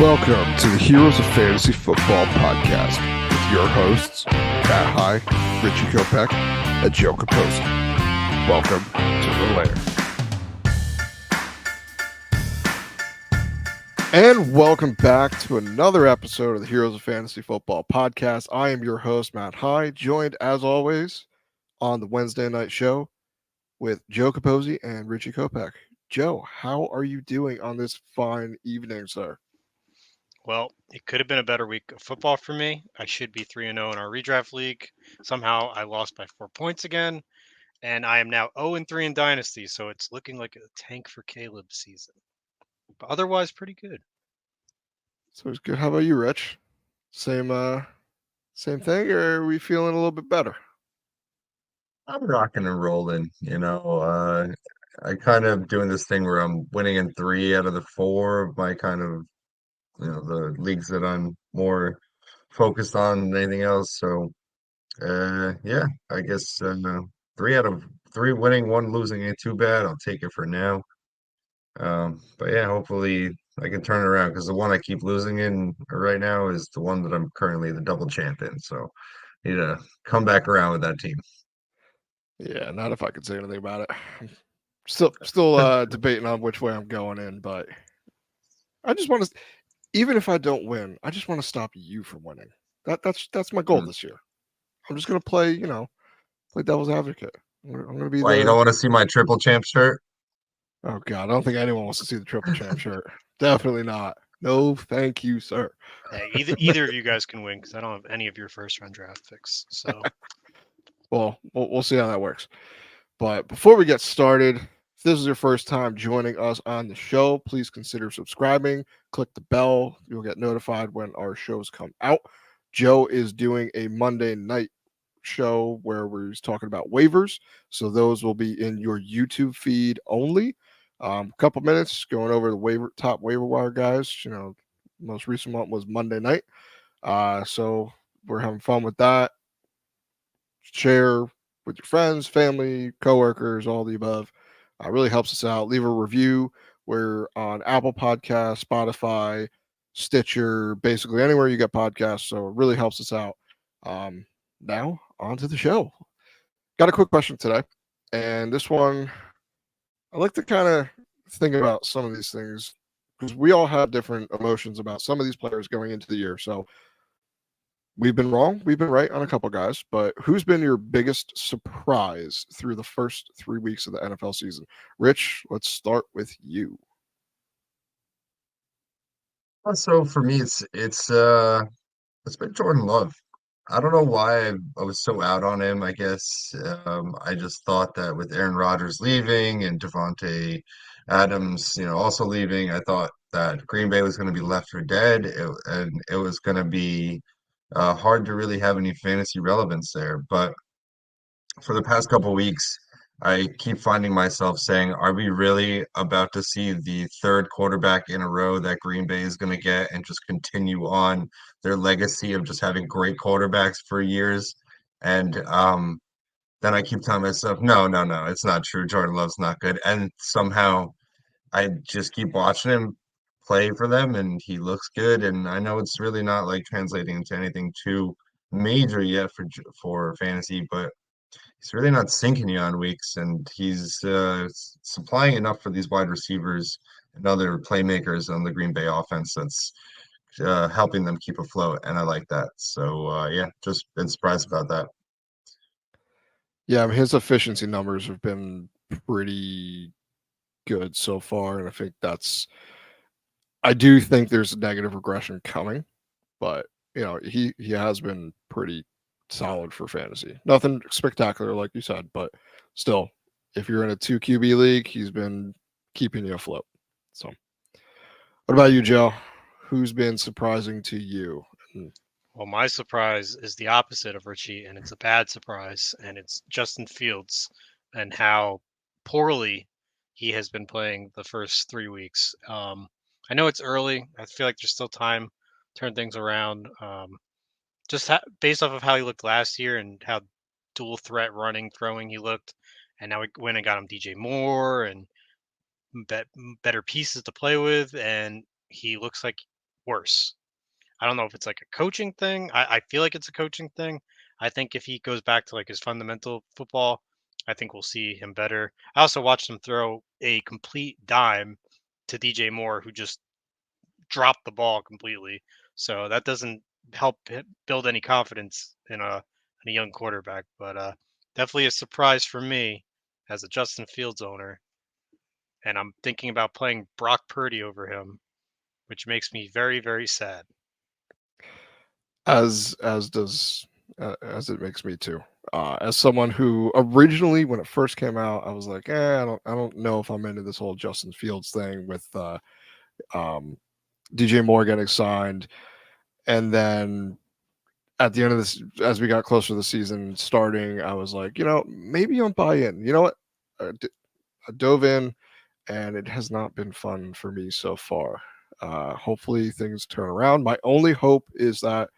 Welcome to the Heroes of Fantasy Football podcast with your hosts, Matt High, Richie Kopech, and Joe Capozzi. Welcome to the lair. And welcome back to another episode of the Heroes of Fantasy Football podcast. I am your host, Matt High, joined as always on the Wednesday night show with Joe Capozzi and Richie Kopech. Joe, how are you doing on this fine evening, sir? Well, it could have been a better week of football for me. I should be 3-0 in our redraft league. Somehow I lost by 4 points again, and I am now 0-3 in Dynasty, so it's looking like a tank for Caleb season. But otherwise, pretty good. So it's good. How about you, Rich? Same thing, or are we feeling a little bit better? I'm rocking and rolling, I kind of doing this thing where I'm winning in three out of the four of my kind of, the leagues that I'm more focused on than anything else. So, yeah, I guess three out of three winning, one losing ain't too bad. I'll take it for now. But yeah, hopefully I can turn it around because the one I keep losing in right now is the one that I'm currently the double champ in. So, need to come back around with that team. Yeah, not if I could say anything about it. Still debating on which way I'm going in, but I just want to. Even if I don't win, I just want to stop you from winning. That's my goal Hmm. this year. I'm just gonna play, play devil's advocate. I'm gonna be Why, you don't the. want to see my triple champ shirt? Oh God, I don't think anyone wants to see the triple champ shirt. Definitely not. No, thank you, sir. Hey, either of you guys can win because I don't have any of your first round draft picks. So Well, we'll see how that works. But before we get started, if this is your first time joining us on the show, please consider subscribing. Click the bell. You'll get notified when our shows come out. Joe is doing a Monday night show where we're talking about waivers. So those will be in your YouTube feed only. A couple minutes going over the top waiver wire guys. Most recent one was Monday night. So we're having fun with that. Share with your friends, family, coworkers, all the above. Really helps us out. Leave a review. We're on Apple Podcasts, Spotify, Stitcher, basically anywhere you get podcasts. So it really helps us out. Now, on to the show. Got a quick question today. And this one, I like to kind of think about some of these things because we all have different emotions about some of these players going into the year. So we've been wrong, we've been right on a couple guys, but who's been your biggest surprise through the first 3 weeks of the NFL season? Rich, let's start with you. So for me, it's been Jordan Love. I don't know why I was so out on him. I guess I just thought that with Aaron Rodgers leaving and Devontae Adams, also leaving, I thought that Green Bay was going to be left for dead, and it was going to be hard to really have any fantasy relevance there. But for the past couple weeks, I keep finding myself saying, are we really about to see the third quarterback in a row that Green Bay is going to get and just continue on their legacy of just having great quarterbacks for years? And then I keep telling myself, no, no, no, it's not true. Jordan Love's not good. And somehow I just keep watching him play for them and he looks good. And I know it's really not like translating into anything too major yet for fantasy, but he's really not sinking you on weeks, and he's supplying enough for these wide receivers and other playmakers on the Green Bay offense that's helping them keep afloat, and I like that. So yeah, just been surprised about that. Yeah, his efficiency numbers have been pretty good so far, and I do think there's a negative regression coming, but he has been pretty solid for fantasy. Nothing spectacular, like you said, but still, if you're in a 2 QB league, he's been keeping you afloat. So, what about you, Joe? Who's been surprising to you? well, my surprise is the opposite of Richie, and it's a bad surprise, and it's Justin Fields and how poorly he has been playing the first 3 weeks. I know it's early. I feel like there's still time to turn things around. Just based off of how he looked last year and how dual threat running, throwing he looked, and now we went and got him DJ Moore and better pieces to play with, and he looks like worse. I don't know if it's like a coaching thing. I feel like it's a coaching thing. I think if he goes back to like his fundamental football, I think we'll see him better. I also watched him throw a complete dime to DJ Moore, who just dropped the ball completely. So that doesn't help build any confidence in a young quarterback. But definitely a surprise for me as a Justin Fields owner. And I'm thinking about playing Brock Purdy over him, which makes me very, very sad. As it makes me too. As someone who originally, when it first came out, I was like, I don't know if I'm into this whole Justin Fields thing with um, DJ Moore getting signed, and then at the end of this, as we got closer to the season starting, I was like, maybe I'm buy in. You know what? I dove in, and it has not been fun for me so far. Hopefully, things turn around. My only hope is that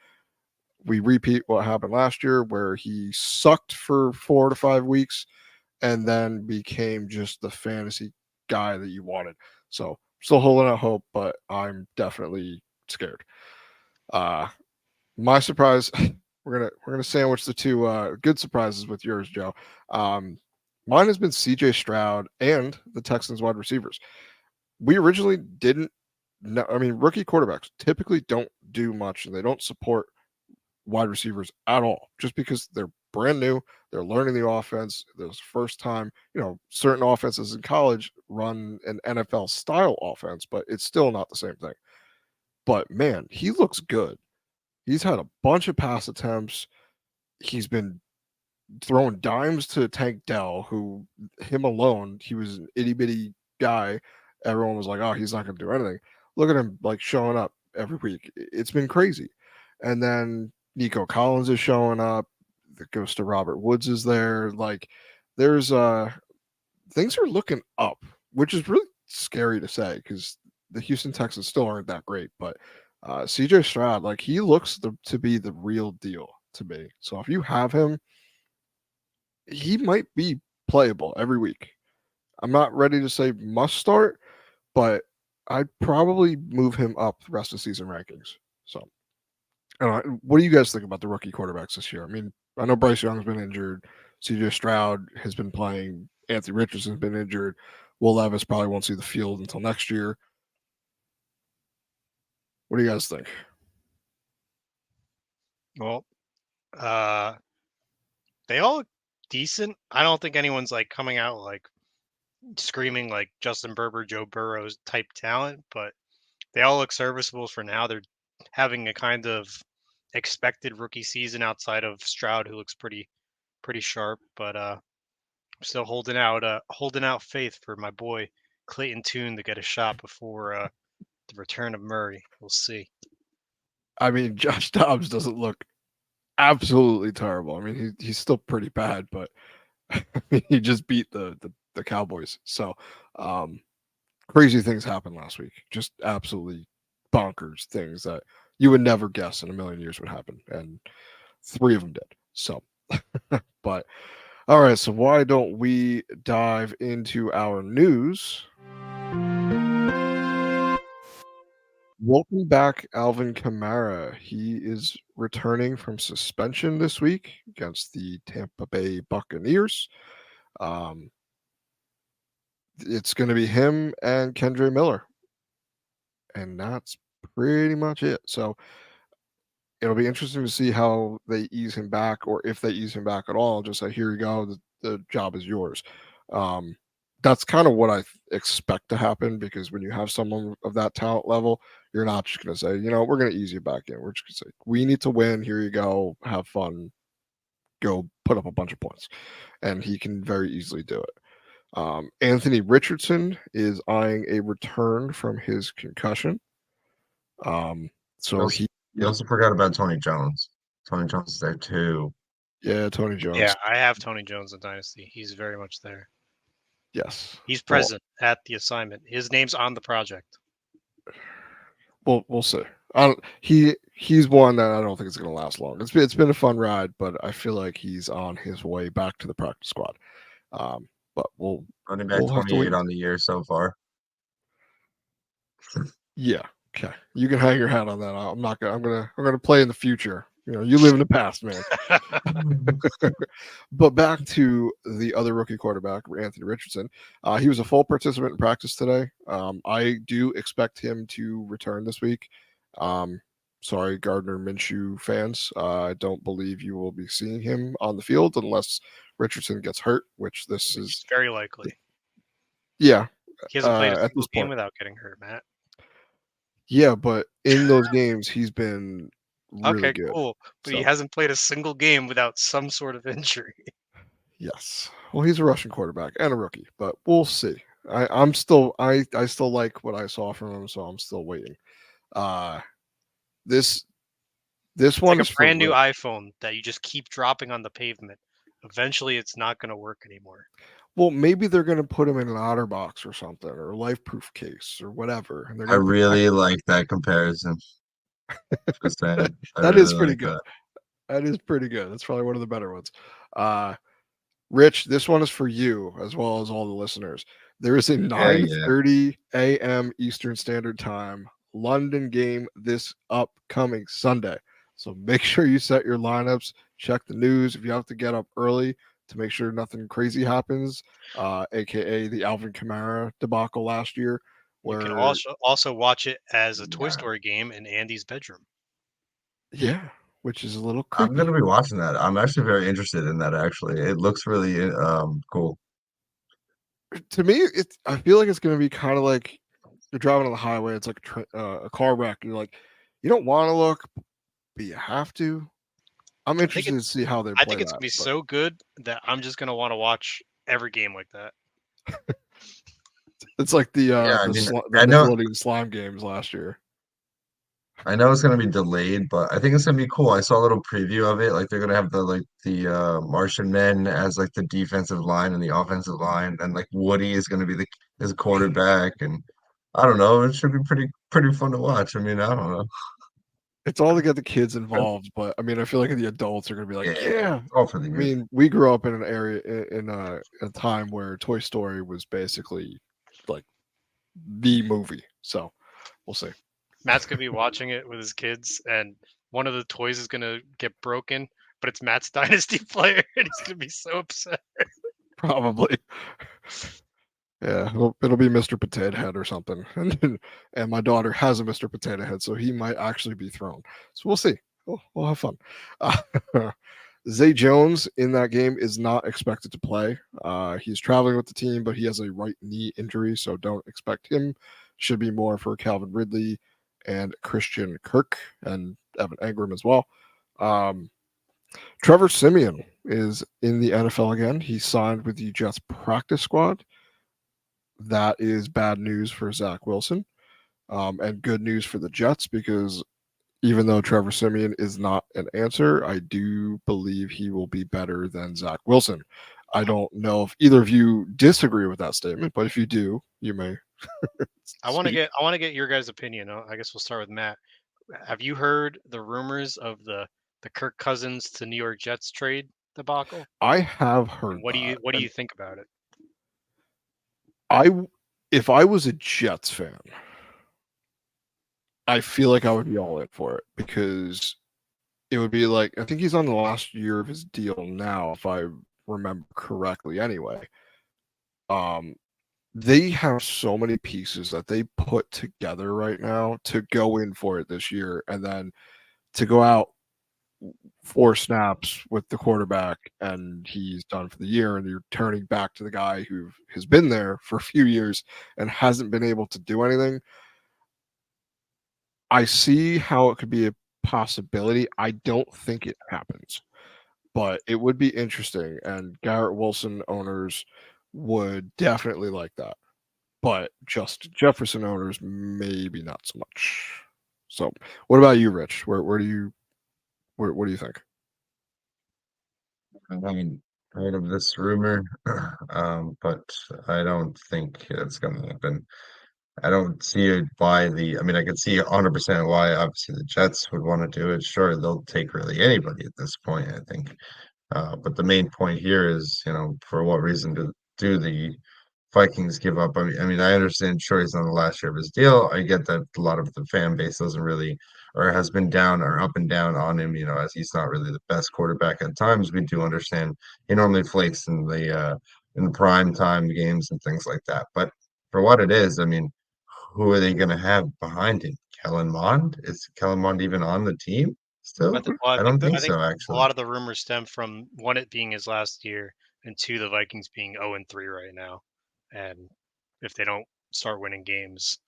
we repeat what happened last year, where he sucked for 4 to 5 weeks and then became just the fantasy guy that you wanted. So, still holding out hope, but I'm definitely scared. Uh, my surprise, we're gonna sandwich the two good surprises with yours, Joe. Um, Mine has been CJ Stroud and the Texans wide receivers. We originally didn't know. I mean, rookie quarterbacks typically don't do much, and they don't support wide receivers at all, just because they're brand new. They're learning the offense. This first time, certain offenses in college run an NFL style offense, but it's still not the same thing. But man, he looks good. He's had a bunch of pass attempts. He's been throwing dimes to Tank Dell, who him alone, he was an itty bitty guy. Everyone was like, "Oh, he's not going to do anything." Look at him like showing up every week. It's been crazy. And then Nico Collins is showing up. The ghost of Robert Woods is there. Like, there's things are looking up, which is really scary to say because the Houston Texans still aren't that great. But CJ Stroud, like, he looks to be the real deal to me. So if you have him, he might be playable every week. I'm not ready to say must start, but I'd probably move him up the rest of the season rankings. So, what do you guys think about the rookie quarterbacks this year? I mean, I know Bryce Young's been injured. CJ Stroud has been playing. Anthony Richardson's been injured. Will Levis probably won't see the field until next year. What do you guys think? Well, they all look decent. I don't think anyone's like coming out like screaming like Justin Herbert, Joe Burrow's type talent, but they all look serviceable for now. They're having a kind of expected rookie season outside of Stroud, who looks pretty sharp. But I'm still holding out faith for my boy Clayton Tune to get a shot before the return of Murray. We'll see. I mean, Josh Dobbs doesn't look absolutely terrible. I mean, he's still pretty bad, but he just beat the Cowboys. So, crazy things happened last week. Just absolutely bonkers things that you would never guess in a million years would happen, and 3 of them did. So, but all right. So why don't we dive into our news? Welcome back, Alvin Kamara. He is returning from suspension this week against the Tampa Bay Buccaneers. It's going to be him and Kendre Miller, and that's pretty much it. So it'll be interesting to see how they ease him back, or if they ease him back at all. Just say, here you go, the job is yours. That's kind of what I expect to happen, because when you have someone of that talent level, you're not just going to say, we're going to ease you back in. We're just going to say, we need to win. Here you go. Have fun. Go put up a bunch of points. And he can very easily do it. Anthony Richardson is eyeing a return from his concussion. So You also forgot about Tony Jones. Tony Jones is there too. Yeah, Tony Jones. Yeah, I have Tony Jones in Dynasty. He's very much there. Yes. He's present at the assignment. His name's on the project. Well, we'll see. He's one that I don't think is going to last long. It's been a fun ride, but I feel like he's on his way back to the practice squad. But Running back we'll have to 28 wait. on the year so far. Yeah, Okay, you can hang your hat on that. I'm not gonna. I'm gonna play in the future. You live in the past, man. But back to the other rookie quarterback, Anthony Richardson. He was a full participant in practice today. I do expect him to return this week. Sorry, Gardner Minshew fans. I don't believe you will be seeing him on the field unless Richardson gets hurt, which this Which is. is very likely. Yeah, He hasn't played a at single this game point. without getting hurt, Matt. Yeah, but in those games, he's been really Okay, good. cool. But he So, hasn't played a single game without some sort of injury. yes. Well, he's a Russian quarterback and a rookie, but we'll see. I'm still I still like what I saw from him, so I'm still waiting. Uh this It's one like is a for brand new Rick. iPhone that you just keep dropping on the pavement. Eventually, it's not going to work anymore. Well, maybe they're gonna put him in an OtterBox or something, or a life proof case or whatever, and they're I gonna protect really him. like that comparison. Just saying, I That really is pretty like good. that. That is pretty good. That's probably one of the better ones. Uh Rich, this one is for you as well as all the listeners. There is a Yeah, yeah. 9:30 a.m. Eastern Standard Time London game this upcoming Sunday. So make sure you set your lineups, check the news. If you have to get up early to make sure nothing crazy happens, aka the Alvin Kamara debacle last year, You can where also watch it as a Toy Yeah. Story game in Andy's bedroom. yeah, which is a little I'm creepy. gonna be watching that. I'm actually very interested in that actually. It looks really cool. To me, it's I feel like it's gonna be kind of like you're driving on the highway. It's like a car wreck. And you're like, you don't want to look, but you have to. I'm I think interested to it's see how they I play think it's that. gonna be But so good that I'm just gonna want to watch every game like that. it's like Yeah, I mean, the I know Nickelodeon slime games last year. I know it's gonna be delayed, but I think it's gonna be cool. I saw a little preview of it. Like they're gonna have the Martian men as like the defensive line and the offensive line, and like Woody is gonna be the his quarterback, and I don't know. It should be pretty fun to watch. I mean, I don't know. It's all to get the kids involved, but I mean, I feel like the adults are gonna be Yeah, like, yeah. it's all for the I youth. mean, we grew up in an area in a time where Toy Story was basically like the movie. So we'll see. Matt's gonna be watching it with his kids, and one of the toys is gonna get broken, but it's Matt's Dynasty player, and he's gonna be so upset. Probably. Yeah, it'll be Mr. Potato Head or something. And my daughter has a Mr. Potato Head, so he might actually be thrown. So we'll see. We'll have fun. Zay Jones in that game is not expected to play. He's traveling with the team, but he has a right knee injury, so don't expect him. Should be more for Calvin Ridley and Christian Kirk and Evan Engram as well. Um, Trevor Simeon is in the NFL again. He signed with the Jets practice squad. That is bad news for Zach Wilson, and good news for the Jets because even though Trevor Simeon is not an answer, I do believe he will be better than Zach Wilson. I don't know if either of you disagree with that statement, but if you do, you may speak. I want to get your guys' opinion. I guess we'll start with Matt. Have you heard the rumors of the Kirk Cousins to New York Jets trade debacle? I have And heard that, what do and you think about it? if I was a Jets fan, I feel like I would be all in for it because it would be like I think he's on the last year of his deal now, if I remember correctly. Anyway, um, they have so many pieces that they put together right now to go in for it this year, and then to go out 4 snaps with the quarterback and he's done for the year, and you're turning back to the guy who has been there for a few years and hasn't been able to do anything. I see how it could be a possibility. I don't think it happens, but it would be interesting, and Garrett Wilson owners would definitely like that. But just Jefferson owners, maybe not so much. So, what about you, Rich? Where do you what do you think? I haven't heard of this rumor, but I don't think it's gonna happen. I don't see it why I mean, I could see 100% why obviously the Jets would want to do it. Sure, they'll take really anybody at this point, I think. But the main point here is, for what reason do the Vikings give up. I mean, I understand Troy's on the last year of his deal. I get that a lot of the fan base doesn't really, or has been down or up and down on him, as he's not really the best quarterback at times. We do understand he normally flakes in the prime time games and things like that. But for what it is, I mean, who are they going to have behind him? Kellen Mond? Is Kellen Mond even on the team still? I I don't think think I think so, a actually. lot of the rumors stem from one, it being his last year, and two, the Vikings being 0-3 right now. And if they don't start winning games,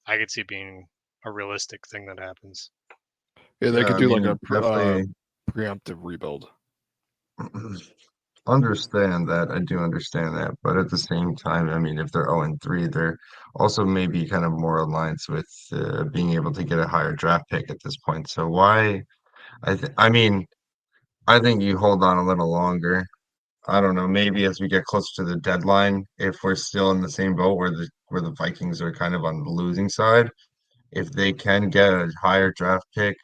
I could see it being a realistic thing that happens. Yeah, they Yeah, could I do like a mean, definitely preemptive rebuild. understand that. I do understand that. But at the same time, I mean, if they're 0-3, they're also maybe kind of more aligned with being able to get a higher draft pick at this point. So why? I mean, I think you hold on a little longer. I don't know, maybe as we get closer to the deadline, if we're still in the same boat where the Vikings are kind of on the losing side, if they can get a higher draft pick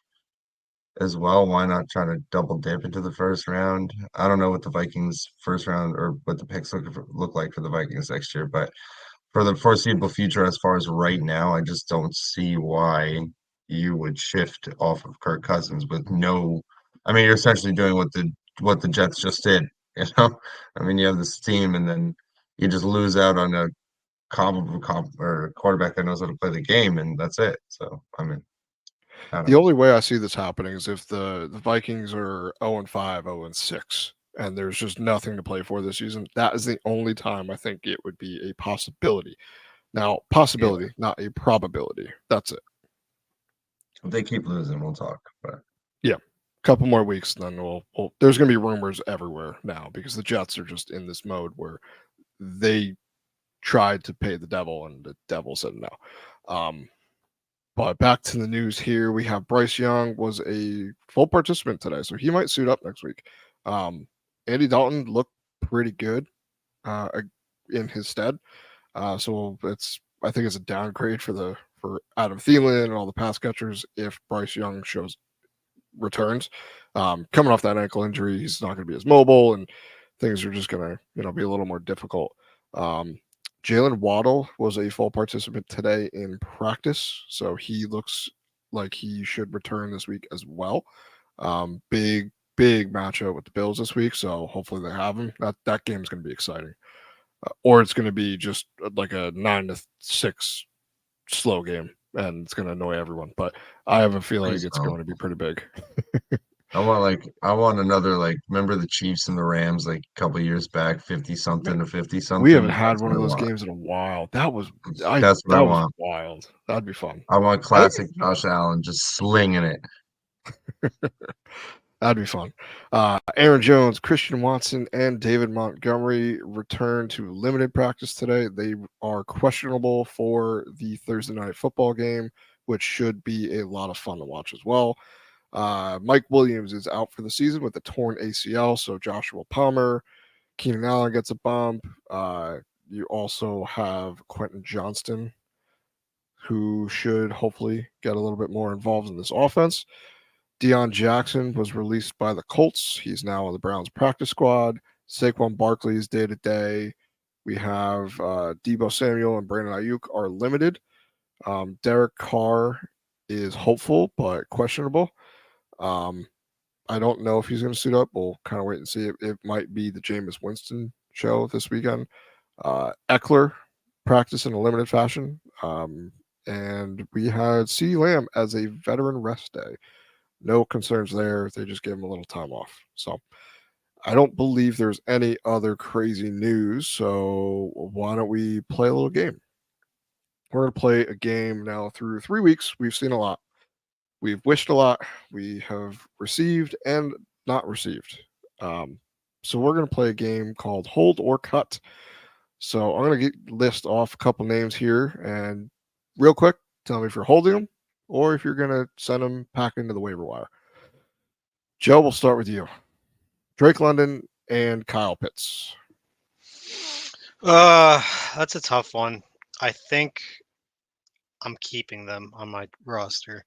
as well, why not try to double dip into the first round? I don't know what the Vikings first round or what the picks look like for the Vikings next year, but for the foreseeable future, as far as right now, I just don't see why you would shift off of Kirk Cousins with no. I mean, you're essentially doing what the Jets just did. You know, I mean, you have this team, and then you just lose out on a or quarterback that knows how to play the game, and that's it. So, I mean, I don't The know. only way I see this happening is if the Vikings are 0-5, 0-6, and there's just nothing to play for this season. That is the only time I think it would be a possibility. Now, Yeah, possibility, not a probability. That's it. if they keep losing, we'll talk. But Yeah. Couple more weeks, then there's going to be rumors everywhere now because the Jets are just in this mode where they tried to pay the devil and the devil said no. But back to the news here, we have Bryce Young was a full participant today, so he might suit up next week. Andy Dalton looked pretty good in his stead, so I think it's a downgrade for Adam Thielen and all the pass catchers if Bryce Young returns. Coming off that ankle injury, he's not going to be as mobile, and things are just going to be a little more difficult. Jalen Waddle was a full participant today in practice, so he looks like he should return this week as well. Big matchup with the Bills this week, so hopefully they have him. That game is going to be exciting, or it's going to be just like a 9-6 slow game, and it's going to annoy everyone. But I have a feeling please it's don't. going to be pretty big. I want another remember the Chiefs and the Rams like a couple years back, 50 Man, something to 50 we haven't something. had That's one what of I those want. games in a while. That was That's what I want. wild. That'd be fun. I want I think classic Josh Allen just slinging it. that'd be fun. Aaron Jones, Christian Watson, and David Montgomery return to limited practice today. They are questionable for the Thursday night football game, which should be a lot of fun to watch as well. Mike Williams is out for the season with a torn ACL, so Joshua Palmer, Keenan Allen gets a bump. You also have Quentin Johnston, who should hopefully get a little bit more involved in this offense. Deion Jackson was released by the Colts. He's now on the Browns practice squad. Saquon Barkley is day to day. We have Debo Samuel and Brandon Ayuk are limited. Derek Carr is hopeful but questionable. Um, I don't know if he's going to suit up. We'll kind of wait and see. It might be the Jameis Winston show this weekend. Eckler practiced in a limited fashion. And we had CeeDee Lamb as a veteran rest day. No concerns there. They just gave him a little time off. So I don't believe there's any other crazy news. So why don't we play a little game? We're going to play a game now through 3 weeks. We've seen a lot. We've wished a lot. We have received and not received. Um, so we're going to play a game called Hold or Cut. So I'm going to list off a couple names here, and real quick, tell me if you're holding them or if you're going to send them packing into the waiver wire. Joe, we'll start with you. Drake London and Kyle Pitts. That's a tough one. I think I'm keeping them on my roster.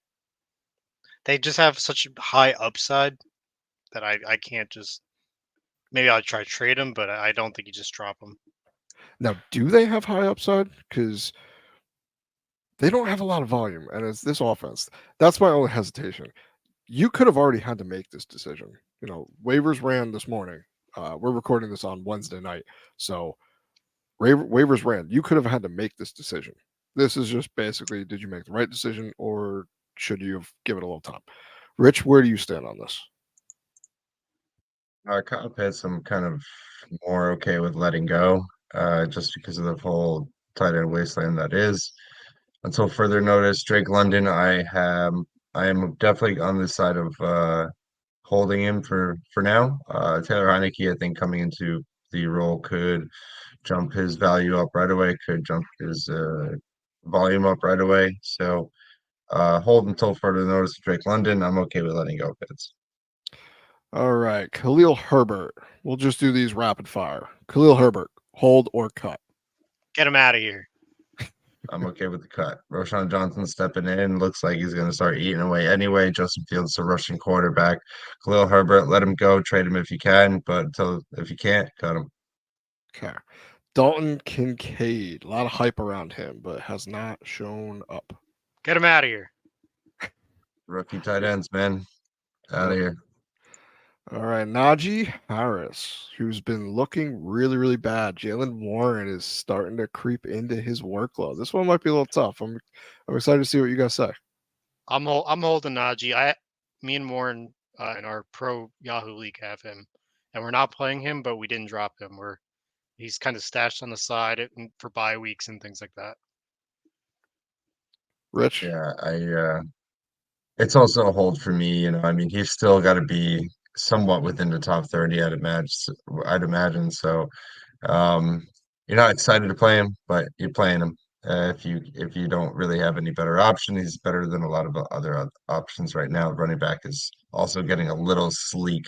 They just have such high upside that I can't just. Maybe I'll try to trade them, but I don't think you just drop them. Now, do they have high upside? Because they don't have a lot of volume, and it's this offense. That's my only hesitation. You could have already had to make this decision. Waivers ran this morning. We're recording this on Wednesday night, so waivers ran. You could have had to make this decision. This is just basically, did you make the right decision, or should you have given it a little time? Rich, where do you stand on this? Kyle Pitts, I'm kind of more okay with letting go, just because of the whole tight end wasteland that is. Until further notice, Drake London, I am definitely on the side of holding him for now. Taylor Heineke, I think coming into the role could jump his value up right away, could jump his volume up right away. So hold until further notice of Drake London. I'm okay with letting go Pitts. All right, Khalil Herbert. We'll just do these rapid fire. Khalil Herbert, hold or cut? Get him out of here. I'm okay with the cut. Roshan Johnson stepping in. Looks like he's going to start eating away anyway. Justin Fields is a rushing quarterback. Khalil Herbert, let him go. Trade him if you can, but if you can't, cut him. Okay. Dalton Kincaid. A lot of hype around him, but has not shown up. Get him out of here. Rookie tight ends, man. Out of here. All right, Najee Harris, who's been looking really, really bad. Jalen Warren is starting to creep into his workload. This one might be a little tough. I'm excited to see what you guys say. I'm holding Najee. Me and Warren in our pro Yahoo league have him, and we're not playing him, but we didn't drop him. He's kind of stashed on the side for bye weeks and things like that. Rich? Yeah, it's also a hold for me. I mean, he's still got to be somewhat within the top 30, I'd imagine. So, um, you're not excited to play him, but you're playing him. If you don't really have any better option, he's better than a lot of other options right now. Running back is also getting a little slick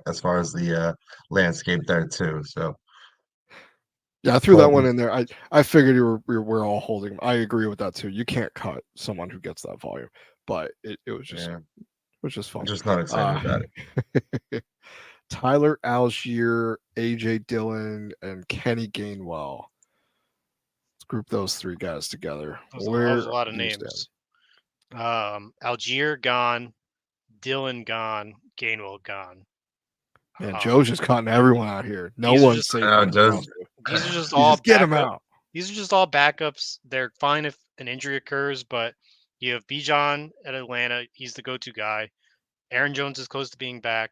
as far as the landscape there too. So Yeah, I threw that hold one him. in there. I figured we're all holding him. I agree with that too. You can't cut someone who gets that volume, but it was just Yeah, fun. I'm just not excited about it. Tyler Algier, AJ Dillon, and Kenny Gainwell. Let's group those three guys together. That was Where a lot of do you stand? names. Algier gone, Dillon gone, Gainwell gone. Man, Um, Joe's just cutting everyone out here. No these are one's just safe No, in it his does. roster. these are just You all just get him backup. out. These are just all backups. They're fine if an injury occurs, but you have Bijan at Atlanta. He's the go-to guy. Aaron Jones is close to being back.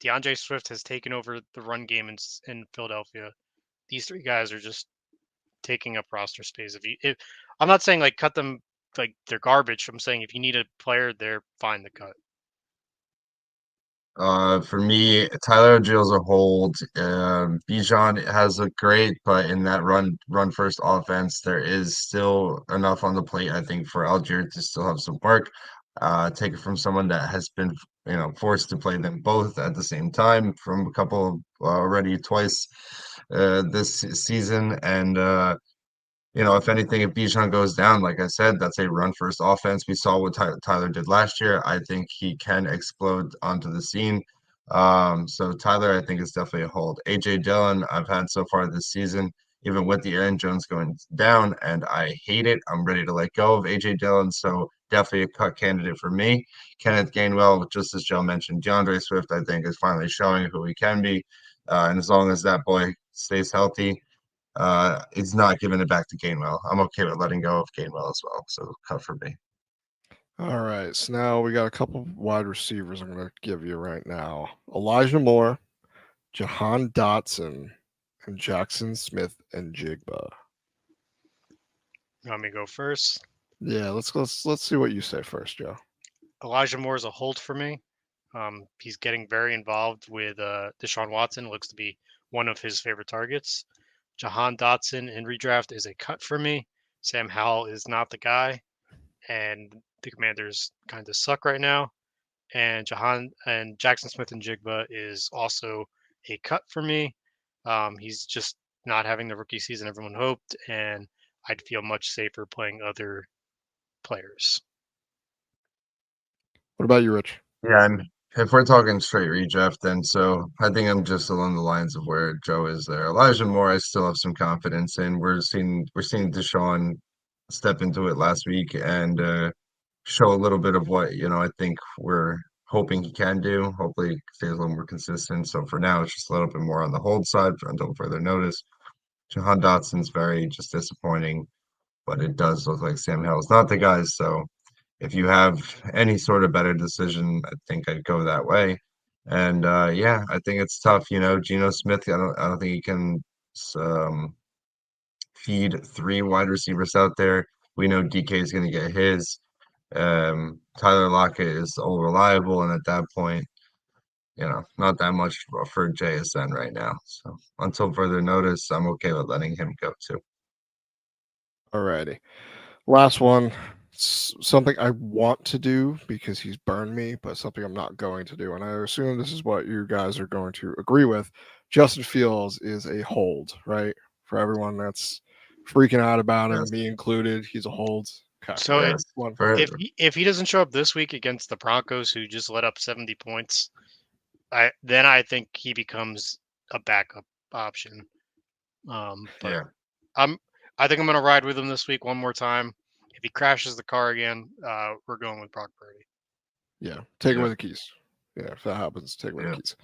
DeAndre Swift has taken over the run game in Philadelphia. These three guys are just taking up roster space. If I'm not saying like cut them like they're garbage. I'm saying if you need a player, they're fine to cut. For me, Tyler Gill's a hold. Bijan has looked great, but in that run first offense, there is still enough on the plate, I think, for Algier to still have some work. Take it from someone that has been, forced to play them both at the same time from a couple already twice this season, and if anything, if Bijan goes down, like I said, that's a run first offense. We saw what Tyler did last year. I think he can explode onto the scene. So Tyler, I think, is definitely a hold. AJ Dillon, I've had so far this season, even with the Aaron Jones going down, and I hate it. I'm ready to let go of AJ Dillon. So definitely a cut candidate for me. Kenneth Gainwell, just as Joe mentioned, DeAndre Swift, I think, is finally showing who he can be. And as long as that boy stays healthy, it's not giving it back to Gainwell. I'm okay with letting go of Gainwell as well. So cut for me. All right, so now we got a couple wide receivers I'm going to give you right now. Elijah Moore, Jahan Dotson, and Jackson Smith and Jigba. You want me to go first? Yeah, let's see what you say first, Joe. Elijah Moore is a hold for me. He's getting very involved with Deshaun Watson. Looks to be one of his favorite targets. Jahan Dotson in redraft is a cut for me. Sam Howell is not the guy, and the Commanders kind of suck right now. And Jackson Smith and Jigba is also a cut for me. He's just not having the rookie season everyone hoped, and I'd feel much safer playing other players. What about you, Rich? Yeah, If we're talking straight redraft, then so I think I'm just along the lines of where Joe is there. Elijah Moore, I still have some confidence in. We're seeing Deshaun step into it last week and show a little bit of what I think we're hoping he can do. Hopefully, he stays a little more consistent. So for now, it's just a little bit more on the hold side until further notice. Jahan Dotson's very just disappointing, but it does look like Sam Howell's not the guy. So if you have any sort of better decision, I think I'd go that way. And yeah, I think it's tough. Geno Smith, I don't think he can um, feed three wide receivers out there. We know DK is going to get his. Tyler Lockett is all reliable, and at that point, not that much for JSN right now. So until further notice, I'm okay with letting him go too. Alrighty. Last one. Something I want to do because he's burned me, but something I'm not going to do. And I assume this is what you guys are going to agree with. Justin Fields is a hold, right? For everyone that's freaking out about him, Yes, me included, he's a hold. Okay. So yes. One. if he doesn't show up this week against the Broncos, who just let up 70 points, I think he becomes a backup option. But Yeah. I think I'm gonna ride with him this week one more time. If he crashes the car again, we're going with Brock Purdy. Yeah. Take Yeah. away the keys. Yeah. If that happens, take away Yeah. the keys.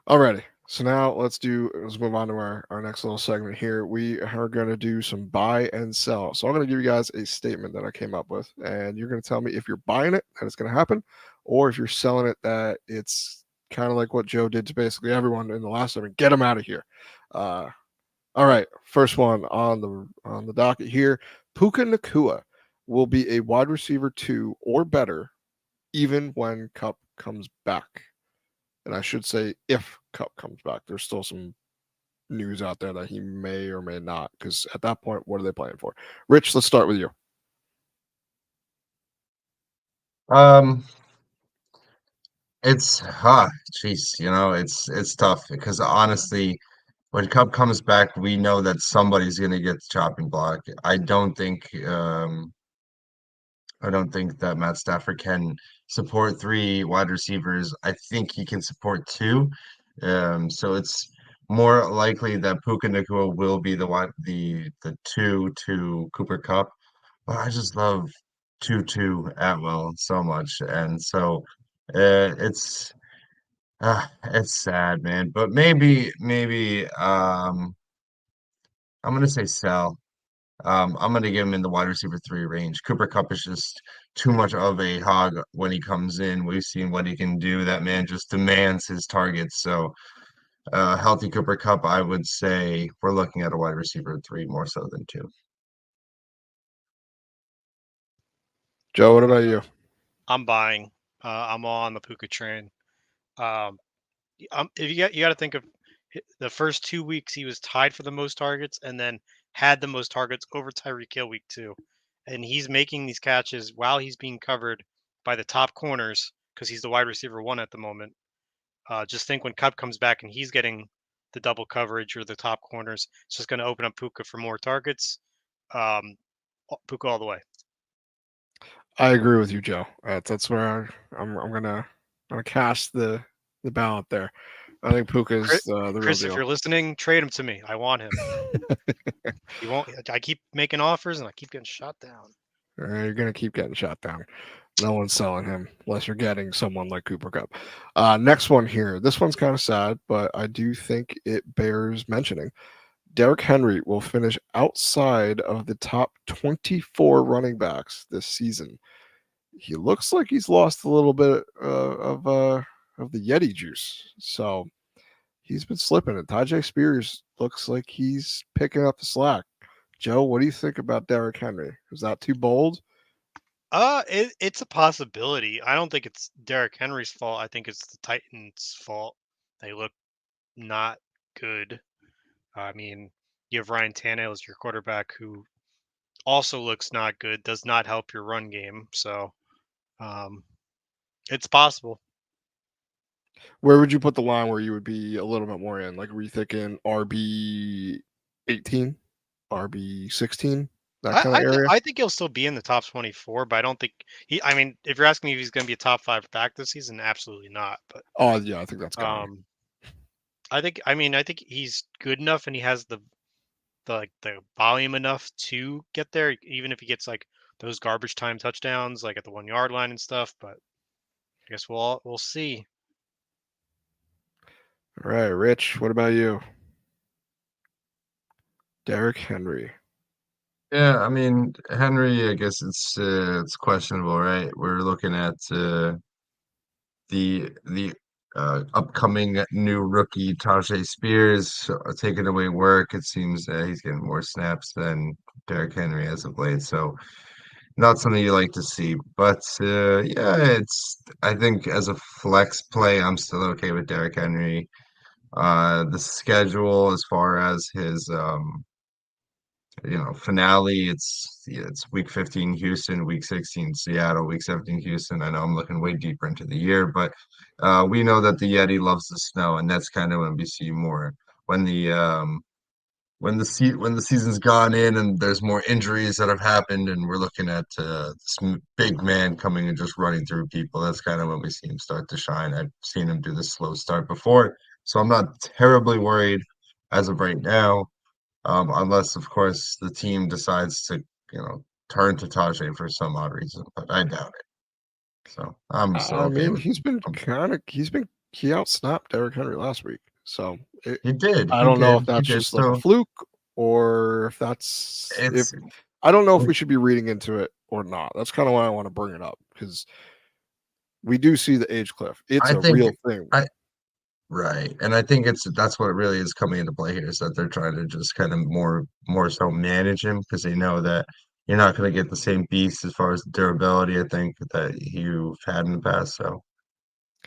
Alrighty. So now let's move on to our next little segment here. We are going to do some buy and sell. So I'm going to give you guys a statement that I came up with, and you're going to tell me if you're buying it, that it's going to happen, or if you're selling it, that it's kind of like what Joe did to basically everyone in the last segment. Get them out of here. All right. First one on the docket here. Puka Nakua will be a wide receiver 2 or better, even when Cup comes back. And I should say if Cup comes back. There's still some news out there that he may or may not, because at that point, what are they playing for? Rich, let's start with you. Um, it's jeez, it's tough because honestly, when Cup comes back, we know that somebody's gonna get the chopping block. I don't think that Matt Stafford can support three wide receivers. I think he can support two. So it's more likely that Puka Nacua will be the two to Cooper Cup. But I just love Tutu Atwell so much, and so it's sad, man. But maybe I'm gonna say sell. I'm going to give him in the wide receiver 3 range. Cooper Cup is just too much of a hog when he comes in. We've seen what he can do. That man just demands his targets. So, healthy Cooper Cup, I would say we're looking at a wide receiver 3 more so than 2. Joe, what about you? I'm buying. I'm all on the Puka train. Um, if you got to think of the first 2 weeks, he was tied for the most targets, and then had the most targets over Tyreek Hill week 2, and he's making these catches while he's being covered by the top corners because he's the wide receiver 1 at the moment. Just think when Cup comes back and he's getting the double coverage or the top corners, it's just going to open up Puka for more targets. Um, Puka all the way. I agree with you, Joe. That's where I'm gonna cast the ballot there. I think Puka's the real Chris, if deal. you're listening, trade him to me. I want him. He won't. I keep making offers and I keep getting shot down. You're gonna keep getting shot down. No one's selling him unless you're getting someone like Cooper Cup. Next one here. This one's kind of sad, but I do think it bears mentioning. Derrick Henry will finish outside of the top 24 running backs this season. He looks like he's lost a little bit of the Yeti juice. So he's been slipping. And Tajay Spears looks like he's picking up the slack. Joe, what do you think about Derrick Henry? Is that too bold? It's a possibility. I don't think it's Derrick Henry's fault. I think it's the Titans' fault. They look not good. I mean, you have Ryan Tannehill as your quarterback, who also looks not good. Does not help your run game. So, um, it's possible. Where would you put the line where you would be a little bit more in? Like, were you thinking RB 18, RB 16? that kind of area. I think he'll still be in the top 24, but I don't think he. I mean, if you're asking me if he's going to be a top 5 back this season, absolutely not. But Oh yeah, I think that's coming. I think he's good enough, and he has the volume enough to get there, even if he gets like those garbage time touchdowns, like at the 1 yard line and stuff. But I guess we'll see. All right, Rich, what about you? Derrick Henry. Yeah, I mean Henry, I guess it's questionable, right? We're looking at the upcoming new rookie Tajay Spears taking away work. It seems that he's getting more snaps than Derrick Henry as of late, so not something you like to see. But yeah, it's I think as a flex play, I'm still okay with Derrick Henry. The schedule as far as his finale, it's week 15 Houston, week 16 Seattle, week 17 Houston. I know I'm looking way deeper into the year, but we know that the Yeti loves the snow, and that's kind of when we see more when the season's gone in and there's more injuries that have happened, and we're looking at this big man coming and just running through people. That's kind of when we see him start to shine. I've seen him do the slow start before, so I'm not terribly worried as of right now. Unless, of course, the team decides to, turn to Tajay for some odd reason, but I doubt it. So I'm still I okay mean, with him. he outsnapped Derrick Henry last week. So He did, I he don't know if did, he that's did. just like a So fluke or if it's, I don't know if we should be reading into it or not. That's kind of why I want to bring it up because we do see the age cliff. It's I a think, real thing. I right, and I think that's what really is coming into play here is that they're trying to just kind of more so manage him because they know that you're not going to get the same beast as far as durability. I think that you've had in the past. So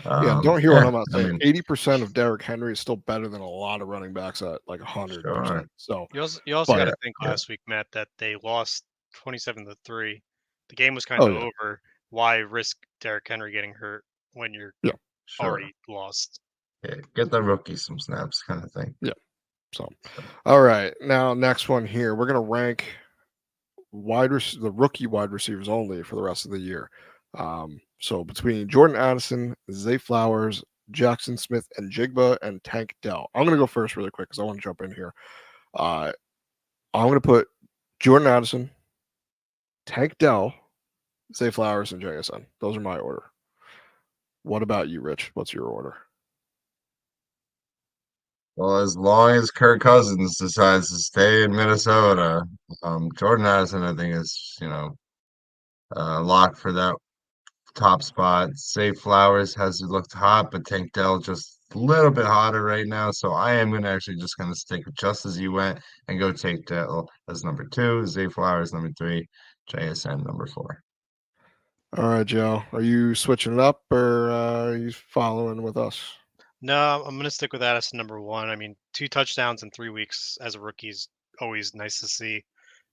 Yeah, and don't hear what yeah, I'm not I saying. mean, 80% of Derrick Henry is still better than a lot of running backs at like 100%. sure, So, You also got but yeah, to think yeah, last week, Matt, that they lost 27-3. The game was kind oh of yeah, over. Why risk Derrick Henry getting hurt when you're yeah, sure. already lost? Yeah, get the rookie some snaps, kind of thing. yeah. So, So, all right, now next one here, we're gonna rank the rookie wide receivers only for the rest of the year. So between Jordan Addison, Zay Flowers, Jackson Smith, and Jigba and Tank Dell. I'm gonna go first really quick because I want to jump in here. Uh, I'm gonna put Jordan Addison, Tank Dell, Zay Flowers, and JSN. Those are my order. What about you, Rich? What's your order? well, as long as Kirk Cousins decides to stay in Minnesota, Jordan Addison, I think, is locked for that top spot. Say Flowers has looked hot, but Tank Dell just a little bit hotter right now. So I am gonna actually just gonna stick just as you went and go Tank Dell as number two, Zay Flowers number three, JSN number four. All right, Joe. Are you switching it up or are you following with us? No, I'm gonna stick with Addison number one. I mean, 2 touchdowns in 3 weeks as a rookie is always nice to see.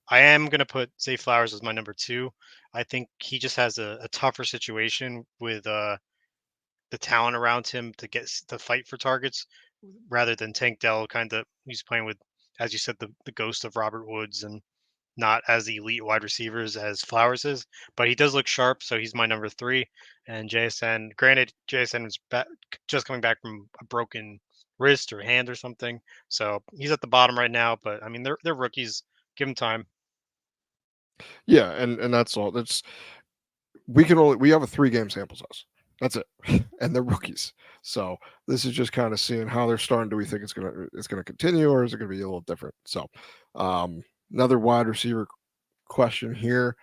I am gonna put Zay Flowers as my number two. I think he just has a tougher situation with the talent around him to fight for targets rather than Tank Dell kind of he's playing with, as you said, the ghost of Robert Woods and not as elite wide receivers as Flowers is, but he does look sharp, so he's my number three. And JSN, granted, JSN was just coming back from a broken wrist or hand or something, so he's at the bottom right now. But I mean, they're rookies. Give them time. Yeah, and that's all. We have a 3-game sample size. That's it. And they're rookies. So this is just kind of seeing how they're starting. Do we think it's gonna continue or is it gonna be a little different? So another wide receiver question here.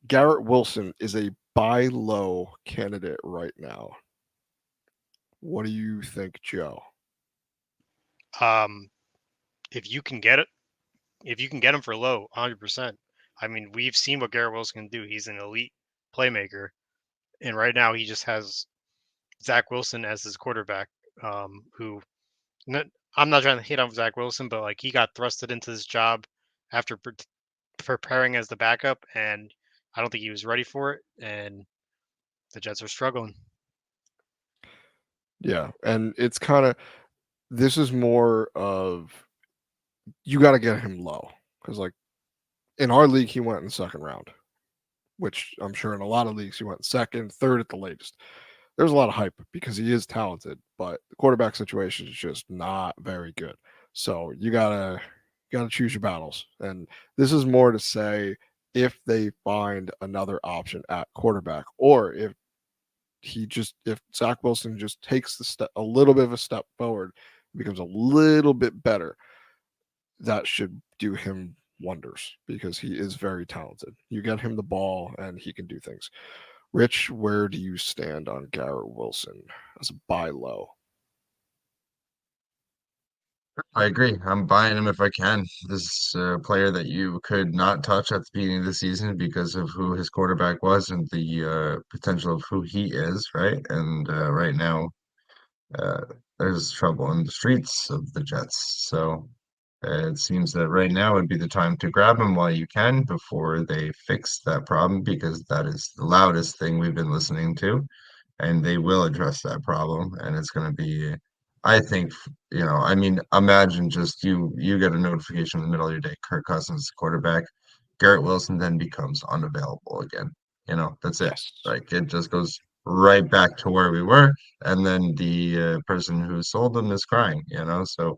Garrett Wilson is a buy low candidate right now. What do you think, Joe? Um, if you can get it, if you can get him for low, 100%. I mean, we've seen what Garrett Wilson can do. He's an elite playmaker, and right now he just has Zach Wilson as his quarterback. Who I'm not trying to hit on Zach Wilson, but like he got thrusted into this job after preparing as the backup, and I don't think he was ready for it. And the Jets are struggling. Yeah, and it's kind of this is more of you got to get him low because like In our league, he went in the second round, which I'm sure in a lot of leagues he went second, third at the latest. There's a lot of hype because he is talented, but the quarterback situation is just not very good. So you gotta choose your battles. And this is more to say if they find another option at quarterback, or if Zach Wilson just takes a little bit of a step forward, becomes a little bit better, that should do him wonders because he is very talented. You get him the ball and he can do things. Rich, where do you stand on Garrett Wilson as a buy low? I agree. I'm buying him if I can. This is a player that you could not touch at the beginning of the season because of who his quarterback was and the potential of who he is, right? And right now, uh, there's trouble in the streets of the Jets. So it seems that right now would be the time to grab him while you can before they fix that problem, because that is the loudest thing we've been listening to, and they will address that problem. And it's going to be, I think, I mean, imagine just you get a notification in the middle of your day, Kirk Cousins, quarterback, Garrett Wilson then becomes unavailable again. That's it. Yes. Like it just goes right back to where we were, and then the person who sold them is crying. So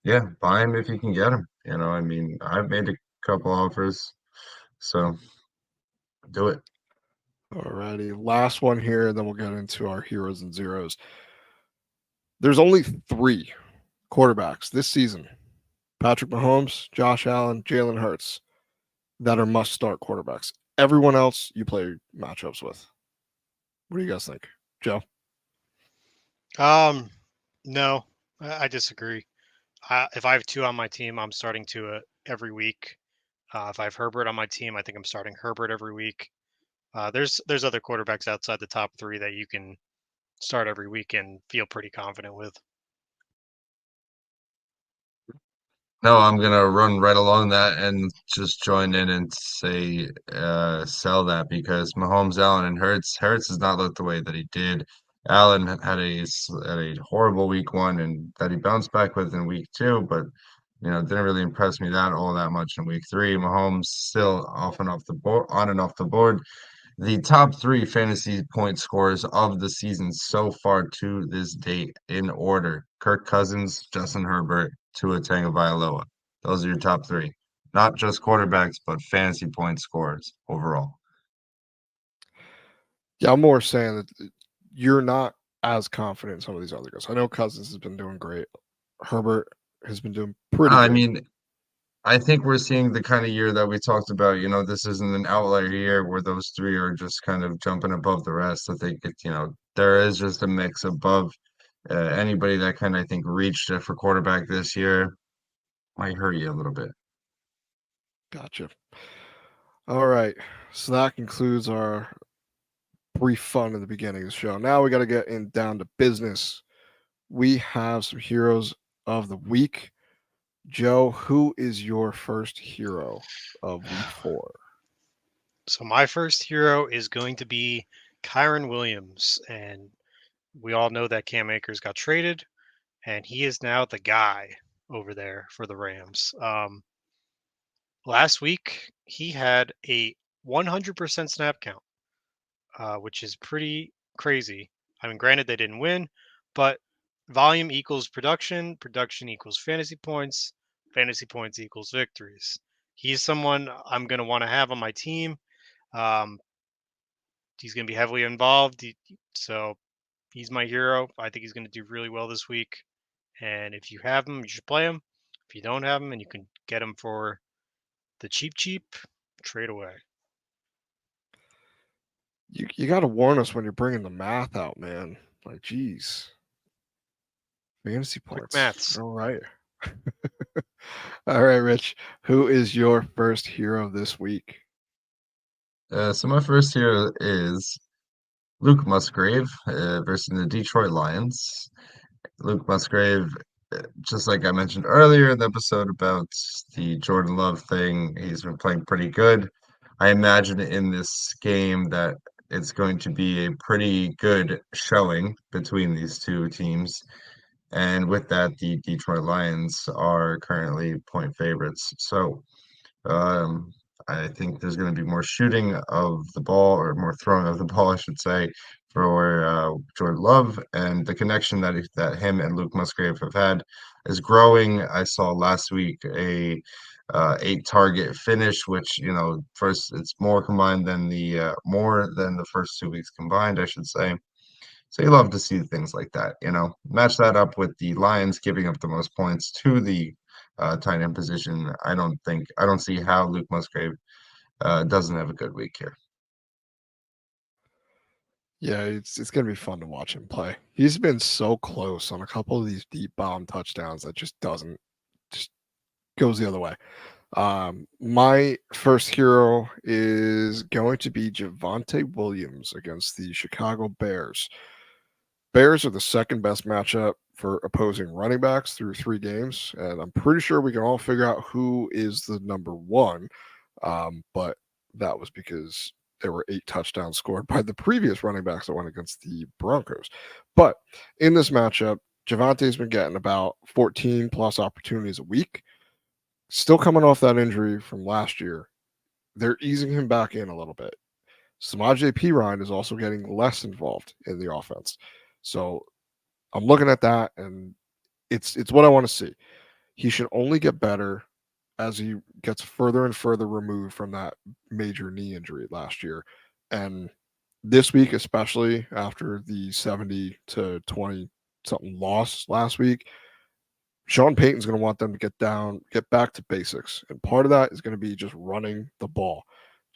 yeah, buy him if you can get him. I mean, I've made a couple offers, so do it. Alrighty. Last one here, and then we'll get into our heroes and zeros. There's only 3 quarterbacks this season: Patrick Mahomes, Josh Allen, Jalen Hurts, that are must start quarterbacks. Everyone else you play matchups with. What do you guys think? Joe? No, I disagree. If I have 2 on my team, I'm starting Tua every week. If I have Herbert on my team, I think I'm starting Herbert every week. There's other quarterbacks outside the top 3 that you can start every week and feel pretty confident with. No, I'm gonna run right along that and just join in and say sell that, because Mahomes, Allen, and Hurts has not looked the way that he did. Allen had a horrible week 1 and that he bounced back with in week 2, but didn't really impress me all that much in week 3. Mahomes still off and off the board, on and off the board. The top 3 fantasy point scorers of the season so far to this date in order: Kirk Cousins, Justin Herbert, Tua Tagovailoa. Those are your top 3. Not just quarterbacks, but fantasy point scorers overall. Yeah, I'm more saying that you're not as confident in some of these other guys. I know Cousins has been doing great. Herbert has been doing pretty I good. mean, I think we're seeing the kind of year that we talked about. This isn't an outlier year where those 3 are just kind of jumping above the rest. I think there is just a mix above anybody that kind of, I think, reached it for quarterback this year might hurt you a little bit. Gotcha. All right. So that concludes our brief fun in the beginning of the show. Now we got to get in down to business. We have some heroes of the week. Joe, who is your first hero of week 4? So my first hero is going to be Kyron Williams, and we all know that Cam Akers got traded, and he is now the guy over there for the Rams. Last week he had a 100% snap count, which is pretty crazy. I mean, granted they didn't win, but volume equals production, production equals fantasy points equals victories. He's someone I'm going to want to have on my team. Um, he's going to be heavily involved, so he's my hero. I think he's going to do really well this week. And if you have him, you should play him. If you don't have him and you can get him for the cheap, trade away. You got to warn us when you're bringing the math out, man. Like, geez. Fantasy Quick points. maths. All right. All right, Rich. Who is your first hero this week? So my first hero is Luke Musgrave versus the Detroit Lions. Luke Musgrave, just like I mentioned earlier in the episode about the Jordan Love thing, he's been playing pretty good. I imagine in this game that it's going to be a pretty good showing between these 2 teams. And with that, the Detroit Lions are currently point favorites. So Um, I think there's going to be more shooting of the ball, or more throwing of the ball, I should say, for Jordan Love, and the connection that him and Luke Musgrave have had is growing. I saw last week a 8 target finish, which first it's more than the first 2 weeks combined, I should say. So you love to see things like that, Match that up with the Lions giving up the most points to the tight end position. I don't see how Luke Musgrave doesn't have a good week here. Yeah, it's gonna be fun to watch him play. He's been so close on a couple of these deep bomb touchdowns that just goes the other way. My first hero is going to be Javonte Williams against the Chicago Bears. Bears are the second best matchup for opposing running backs through 3 games, and I'm pretty sure we can all figure out who is the number one. But that was because there were 8 touchdowns scored by the previous running backs that went against the Broncos. But in this matchup, Javante's been getting about 14 plus opportunities a week. Still coming off that injury from last year. They're easing him back in a little bit. Samaje Perine is also getting less involved in the offense. So I'm looking at that, and it's what I want to see. He should only get better as he gets further and further removed from that major knee injury last year. And this week, especially after the 70-20 something loss last week, Sean Payton's going to want them to get back to basics. And part of that is going to be just running the ball.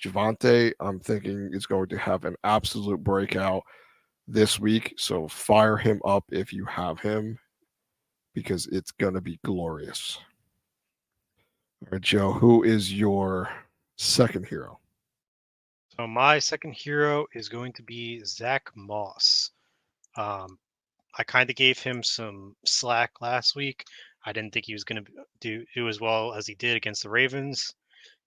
Javante, I'm thinking, is going to have an absolute breakout this week. So fire him up if you have him, because it's going to be glorious. All right, Joe, who is your second hero? So my second hero is going to be Zach Moss. Um, I kind of gave him some slack last week. I didn't think he was going to do as well as he did against the Ravens.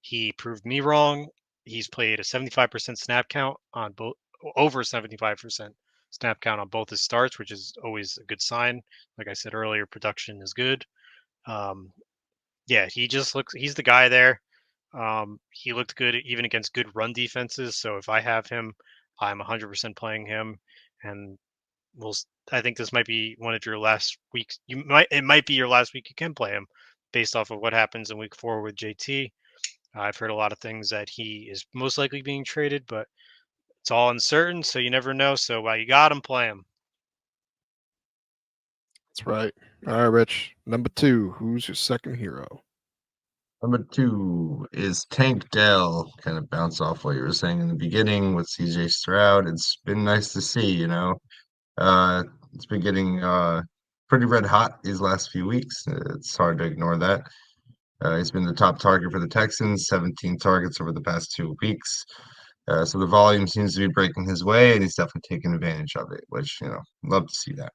He proved me wrong. He's played a 75% snap count on both, over 75% snap count on both his starts, which is always a good sign. Like I said earlier, production is good. Um, yeah, he's the guy there. He looked good even against good run defenses. So if I have him, I'm 100% playing him. And I think this might be one of your last weeks. It might be your last week you can play him based off of what happens in week 4 with JT. I've heard a lot of things that he is most likely being traded, but it's all uncertain, so you never know. So while you got him, play him. That's right. All right, Rich. Number 2, who's your second hero? Number 2 is Tank Dell. Kind of bounce off what you were saying in the beginning with CJ Stroud. It's been nice to see. Uh, it's been getting pretty red hot these last few weeks. It's hard to ignore that. He's been the top target for the Texans, 17 targets over the past 2 weeks. So the volume seems to be breaking his way, and he's definitely taking advantage of it, which, love to see that.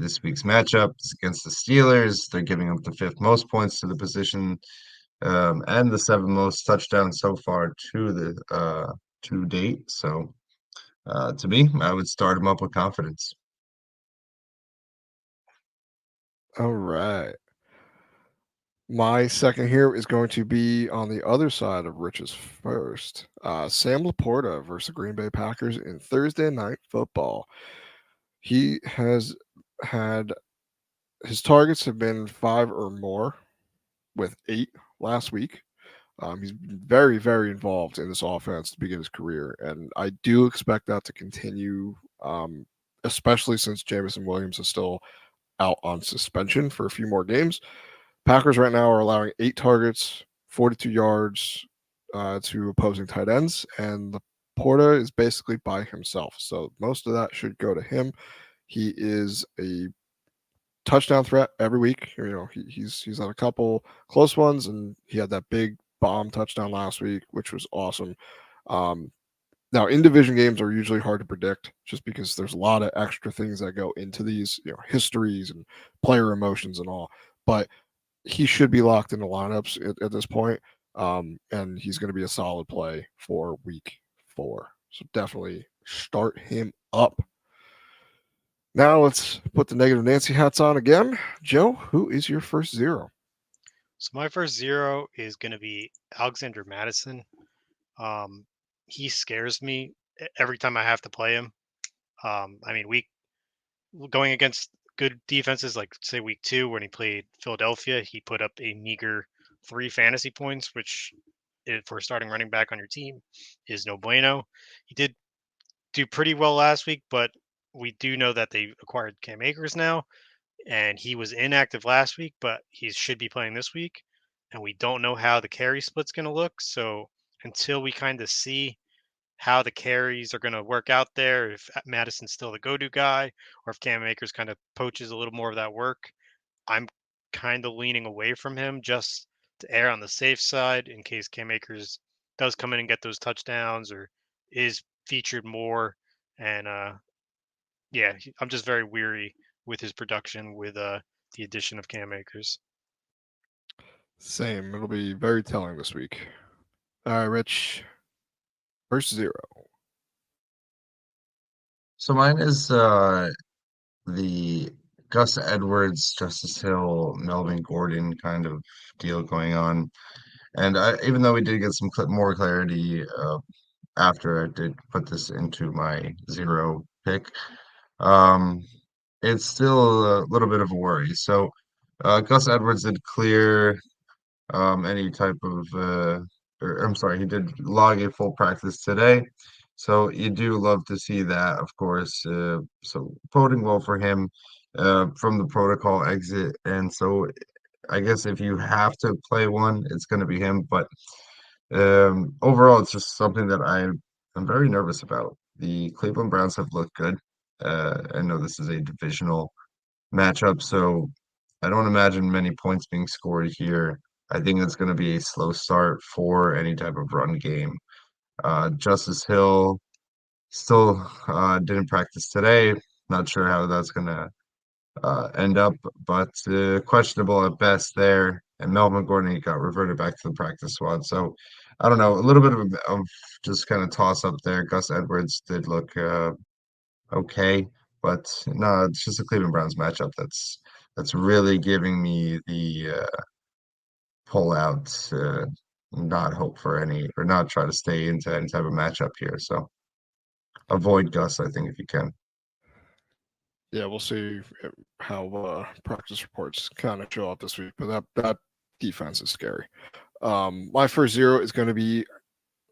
This week's matchup is against the Steelers. They're giving up the 5th most points to the position, and the 7th most touchdowns so far to date. So to me, I would start him up with confidence. All right. My second hero is going to be on the other side of Rich's first. Sam Laporta versus the Green Bay Packers in Thursday Night Football. He has had his targets have been 5 or more, with 8 last week. He's been very, very involved in this offense to begin his career, and I do expect that to continue, especially since Jameson Williams is still out on suspension for a few more games. Packers right now are allowing 8 targets, 42 yards to opposing tight ends, and the Porta is basically by himself. So most of that should go to him. He is a touchdown threat every week. He's had a couple close ones, and he had that big bomb touchdown last week, which was awesome. Um, Now, in division games are usually hard to predict, just because there's a lot of extra things that go into these, histories and player emotions and all. But he should be locked into lineups at this point, and he's going to be a solid play for week 4. So definitely start him up. Now let's put the negative Nancy hats on again. Joe, who is your first zero? So my first zero is going to be Alexander Madison. He scares me every time I have to play him. I mean, going against good defenses, like say week 2 when he played Philadelphia, he put up a meager 3 fantasy points, which for a starting running back on your team is no bueno. He did do pretty well last week, but we do know that they acquired Cam Akers now, and he was inactive last week, but he should be playing this week. And we don't know how the carry split's going to look. So until we kind of see how the carries are going to work out there, if Madison's still the go-to guy, or if Cam Akers kind of poaches a little more of that work, I'm kind of leaning away from him just to err on the safe side in case Cam Akers does come in and get those touchdowns or is featured more. And yeah, I'm just very weary with his production with the addition of Cam Akers. Same. It'll be very telling this week. All right, Rich. First zero. So mine is the Gus Edwards, Justice Hill, Melvin Gordon kind of deal going on. And even though we did get some more clarity after I did put this into my zero pick, um, it's still a little bit of a worry. So Gus Edwards did clear any type of, or I'm sorry, he did log a full practice today. So you do love to see that, of course. So voting well for him from the protocol exit. And so I guess if you have to play one, it's going to be him. But overall, it's just something that I'm very nervous about. The Cleveland Browns have looked good. I know this is a divisional matchup, so I don't imagine many points being scored here. I think it's going to be a slow start for any type of run game. Justice Hill still didn't practice today. Not sure how that's going to end up, but questionable at best there. And Melvin Gordon got reverted back to the practice squad. So I don't know, a little bit of just kind of toss up there. Gus Edwards did look okay, but no, it's just a Cleveland Browns matchup that's really giving me the pull out, not hope for any or not try to stay into any type of matchup here. So avoid Gus, I think, if you can. Yeah, we'll see how practice reports kind of show up this week, but that defense is scary. My first zero is going to be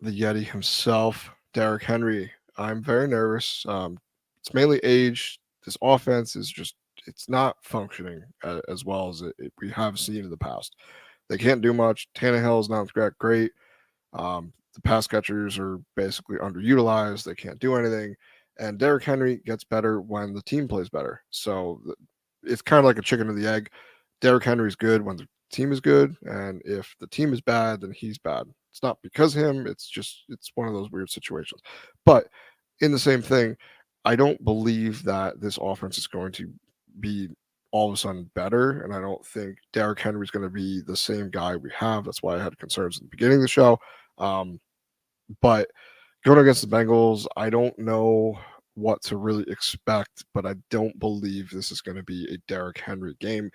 the Yeti himself, Derrick Henry. I'm very nervous. It's mainly age. This offense is just it's not functioning as well as we have seen in the past. They can't do much. Tannehill is not great. The pass catchers are basically underutilized. They can't do anything. And Derrick Henry gets better when the team plays better. So it's kind of like a chicken or the egg. Derrick Henry's good when the team is good. And if the team is bad, then he's bad. It's not because of him. It's one of those weird situations. But in the same thing, I don't believe that this offense is going to be all of a sudden better. And I don't think Derrick Henry is going to be the same guy we have. That's why I had concerns at the beginning of the show. But going against the Bengals, I don't know what to really expect, but I don't believe this is going to be a Derrick Henry game.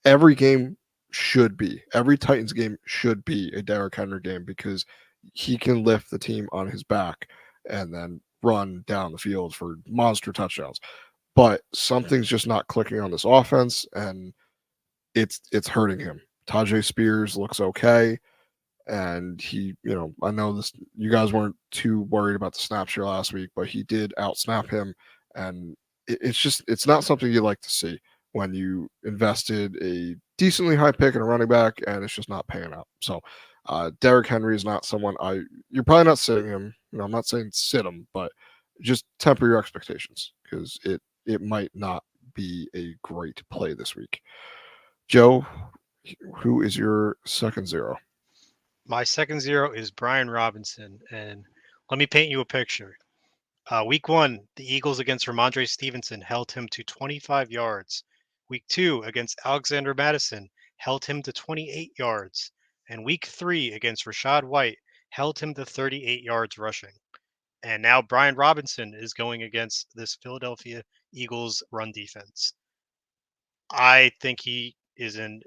Every game should be, every Titans game should be a Derrick Henry game because he can lift the team on his back and then run down the field for monster touchdowns. But something's just not clicking on this offense, and it's hurting him. Tajay Spears looks okay, and I know this. You guys weren't too worried about the snap share last week, but he did outsnap him, and it's not something you like to see when you invested a decently high pick in a running back and it's just not paying out. So Derrick Henry is not someone you're probably not sitting him. I'm not saying sit him, but just temper your expectations because it might not be a great play this week. Joe, who is your second zero? My second zero is Brian Robinson, and let me paint you a picture. Week 1, the Eagles against Ramondre Stevenson held him to 25 yards. Week 2 against Alexander Madison held him to 28 yards. And week 3 against Rachaad White held him to 38 yards rushing. And now Brian Robinson is going against this Philadelphia Eagles run defense. I think he is in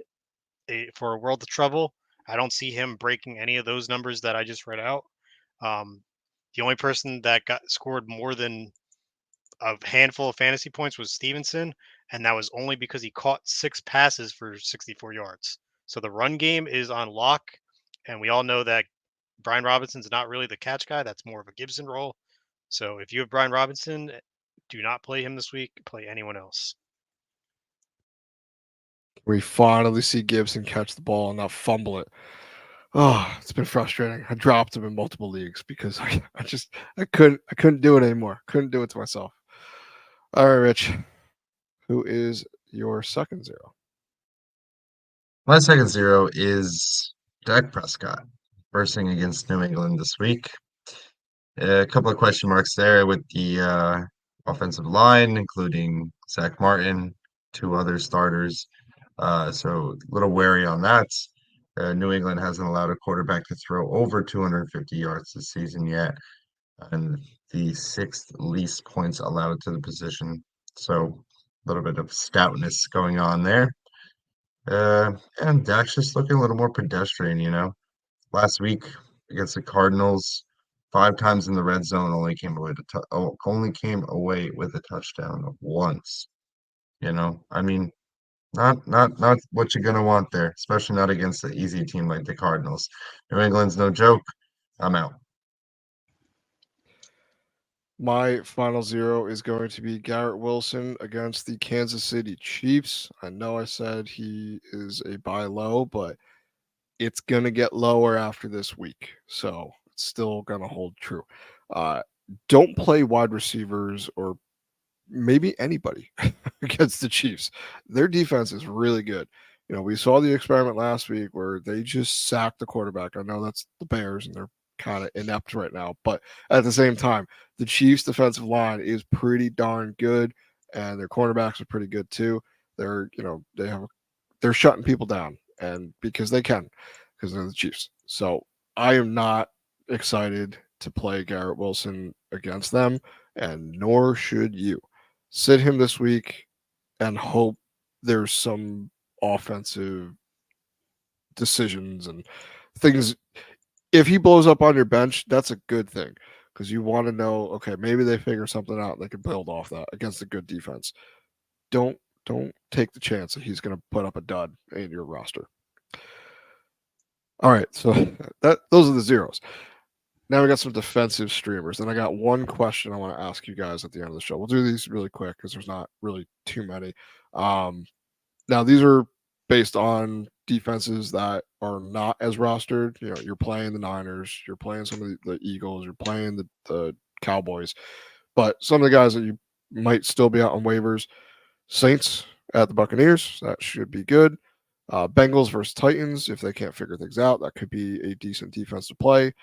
for a world of trouble. I don't see him breaking any of those numbers that I just read out. The only person that got scored more than a handful of fantasy points was Stevenson, and that was only because he caught 6 passes for 64 yards. So the run game is on lock, and we all know that Brian Robinson's not really the catch guy. That's more of a Gibson role. So if you have Brian Robinson, do not play him this week. Play anyone else. We finally see Gibson catch the ball and not fumble it. Oh, it's been frustrating. I dropped him in multiple leagues because I couldn't do it anymore. Couldn't do it to myself. All right, Rich. Who is your second zero? My second zero is Dak Prescott, versing against New England this week. A couple of question marks there with the offensive line, including Zach Martin, 2 other starters. So a little wary on that. New England hasn't allowed a quarterback to throw over 250 yards this season yet, and the 6th least points allowed to the position. So a little bit of stoutness going on there. And Dak's just looking a little more pedestrian, you know. Last week against the Cardinals, 5 times in the red zone, only came away with a touchdown once. You know, I mean, not what you're gonna want there, especially not against an easy team like the Cardinals. New England's no joke. I'm out. My final zero is going to be Garrett Wilson against the Kansas City Chiefs. I know I said he is a buy low, but it's going to get lower after this week. So it's still going to hold true. Uh, don't play wide receivers or maybe anybody against the Chiefs. Their defense is really good. You know, we saw the experiment last week where they just sacked the quarterback. I know that's the Bears and they're kind of inept right now, but at the same time, the Chiefs' defensive line is pretty darn good, and their cornerbacks are pretty good too. They're, you know, they're shutting people down, and because they can, because they're the Chiefs. So I am not excited to play Garrett Wilson against them, and nor should you. Sit him this week and hope there's some offensive decisions and things. If he blows up on your bench, that's a good thing because you want to know, okay, maybe they figure something out and they can build off that against a good defense. Don't take the chance that he's going to put up a dud in your roster. All right, so those are the zeros. Now we got some defensive streamers. And I got one question I want to ask you guys at the end of the show. We'll do these really quick because there's not really too many. Now these are based on defenses that are not as rostered. You know, you're playing the Niners, you're playing some of the Eagles, you're playing the Cowboys, but some of the guys that you might still be out on waivers. Saints at the Buccaneers, that should be good. Bengals versus Titans, if they can't figure things out, that could be a decent defense to play.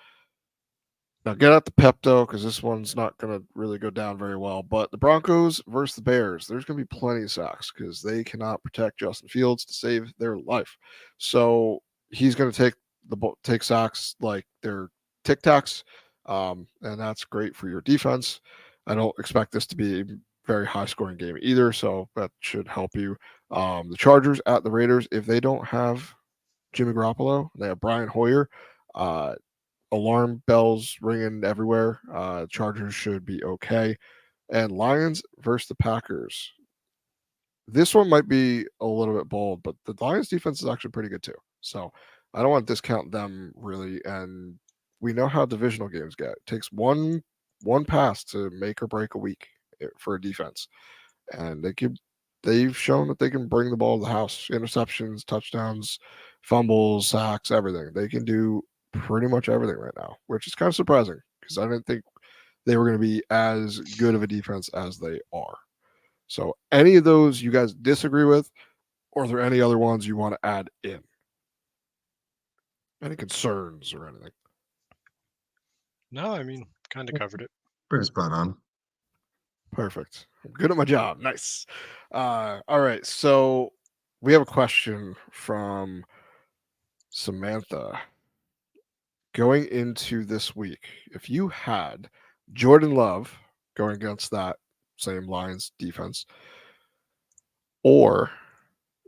Now get out the Pepto because this one's not going to really go down very well. But the Broncos versus the Bears, there's going to be plenty of sacks because they cannot protect Justin Fields to save their life. So he's going to take sacks like they're Tic Tacs, and that's great for your defense. I don't expect this to be a very high scoring game either, so that should help you. The Chargers at the Raiders, if they don't have Jimmy Garoppolo, they have Brian Hoyer. Alarm bells ringing everywhere. Chargers should be okay. And Lions versus the Packers. This one might be a little bit bold, but the Lions defense is actually pretty good too. So I don't want to discount them really. And we know how divisional games get. It takes one pass to make or break a week for a defense. And they've shown that they can bring the ball to the house. Interceptions, touchdowns, fumbles, sacks, everything. They can do pretty much everything right now, which is kind of surprising because I didn't think they were going to be as good of a defense as they are. So, any of those you guys disagree with, or are there any other ones you want to add in? Any concerns or anything? No, I mean, kind of covered it. Pretty spot on. Perfect. I'm good at my job. Nice. All right. So, we have a question from Samantha. Going into this week, if you had Jordan Love going against that same Lions defense, or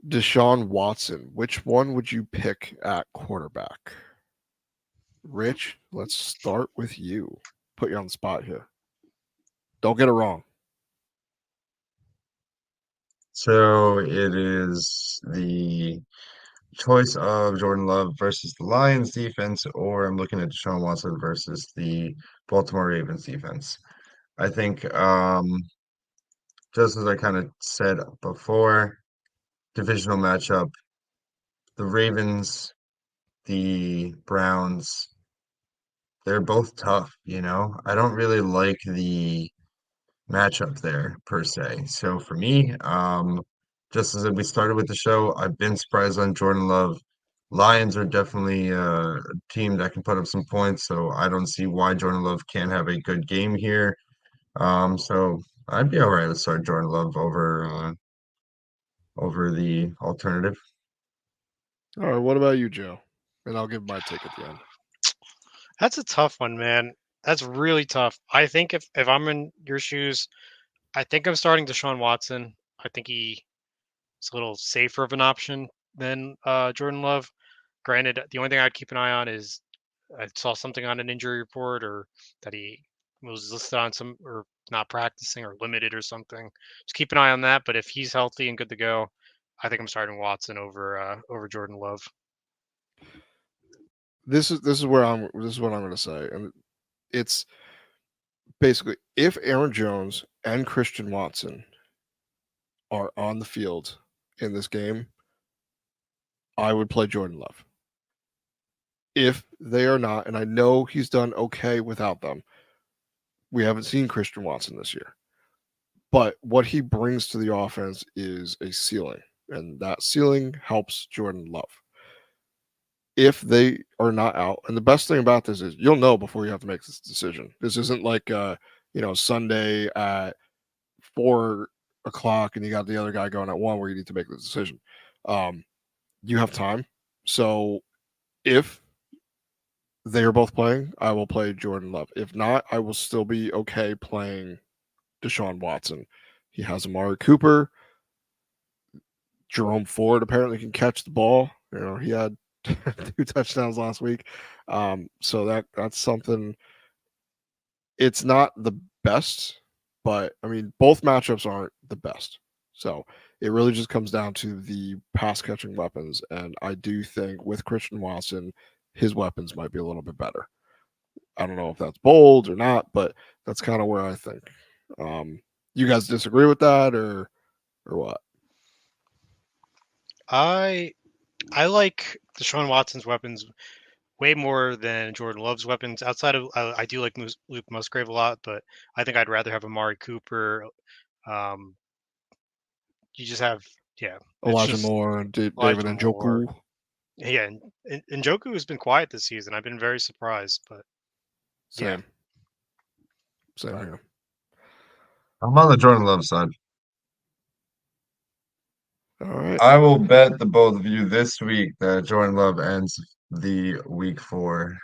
Deshaun Watson. Which one would you pick at quarterback? Rich, let's start with you. Put you on the spot here. Don't get it wrong. So it is the choice of Jordan Love versus the Lions defense, or I'm looking at Deshaun Watson versus the Baltimore Ravens defense. I think, just as I kind of said before, divisional matchup, the Ravens, the Browns, they're both tough, you know. I don't really like the matchup there per se. So for me, just as we started with the show, I've been surprised on Jordan Love. Lions are definitely a team that can put up some points, so I don't see why Jordan Love can't have a good game here. So I'd be all right with start Jordan Love over the alternative. All right, what about you, Joe? And I'll give my take at the end. That's a tough one, man. That's really tough. I think if I'm in your shoes, I think I'm starting Deshaun Watson. I think he's a little safer of an option than Jordan Love. Granted, the only thing I'd keep an eye on is I saw something on an injury report or that he was listed on some or not practicing or limited or something. Just keep an eye on that. But if he's healthy and good to go, I think I'm starting Watson over Jordan Love. This is what I'm going to say, and it's basically if Aaron Jones and Christian Watson are on the field in this game, I would play Jordan Love. If they are not, and I know he's done okay without them, we haven't seen Christian Watson this year. But what he brings to the offense is a ceiling, and that ceiling helps Jordan Love. If they are not out, and the best thing about this is you'll know before you have to make this decision. This isn't like Sunday at 4:00 and you got the other guy going at 1 where you need to make the decision. You have time. So if they are both playing, I will play Jordan Love. If not, I will still be okay playing Deshaun Watson. He has Amari Cooper. Jerome Ford apparently can catch the ball. He had 2 touchdowns last week. So that's something. It's not the best, but I mean, both matchups aren't the best. So it really just comes down to the pass catching weapons. And I do think with Christian Watson, his weapons might be a little bit better. I don't know if that's bold or not, but that's kind of where I think. You guys disagree with that or what? I like Deshaun Watson's weapons way more than Jordan Love's weapons. Outside of, I do like Luke Musgrave a lot, but I think I'd rather have Amari Cooper. You just have, Elijah Moore and David Njoku. Yeah, and Njoku has been quiet this season. I've been very surprised, but Same here. I'm on the Jordan Love side. All right. I will bet the both of you this week that Jordan Love ends the week 4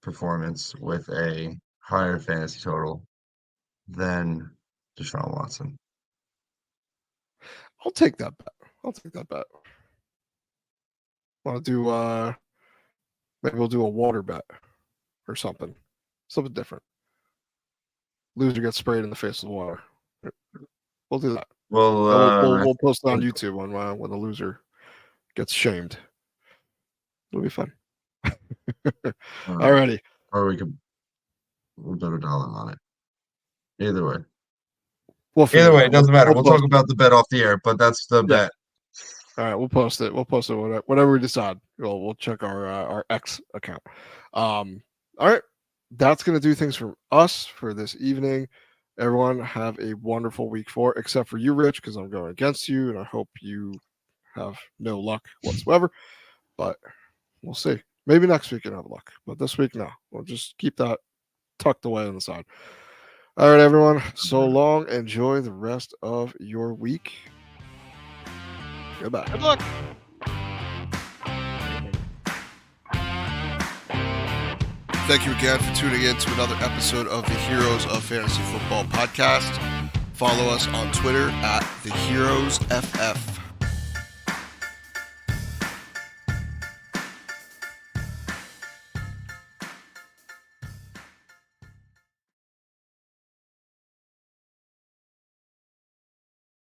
performance with a higher fantasy total than Deshaun Watson. I'll take that bet. Want to do maybe we'll do a water bet or something different. Loser gets sprayed in the face with water. We'll do that. We'll post it on YouTube when the loser gets shamed. It'll be fun. Alrighty. Or we'll bet $1 on it. Either way. It doesn't matter. We'll talk about the bet off the air, but that's the bet. All right, we'll post it. Whatever we decide. We'll check our X account. All right, that's gonna do things for us for this evening. Everyone have a wonderful week 4, except for you, Rich, because I'm going against you, and I hope you have no luck whatsoever. But we'll see. Maybe next week you'll have luck, but this week no. We'll just keep that tucked away on the side. All right, everyone. So long. Enjoy the rest of your week. Goodbye. Good luck. Thank you again for tuning in to another episode of the Heroes of Fantasy Football podcast. Follow us on Twitter at TheHeroesFF.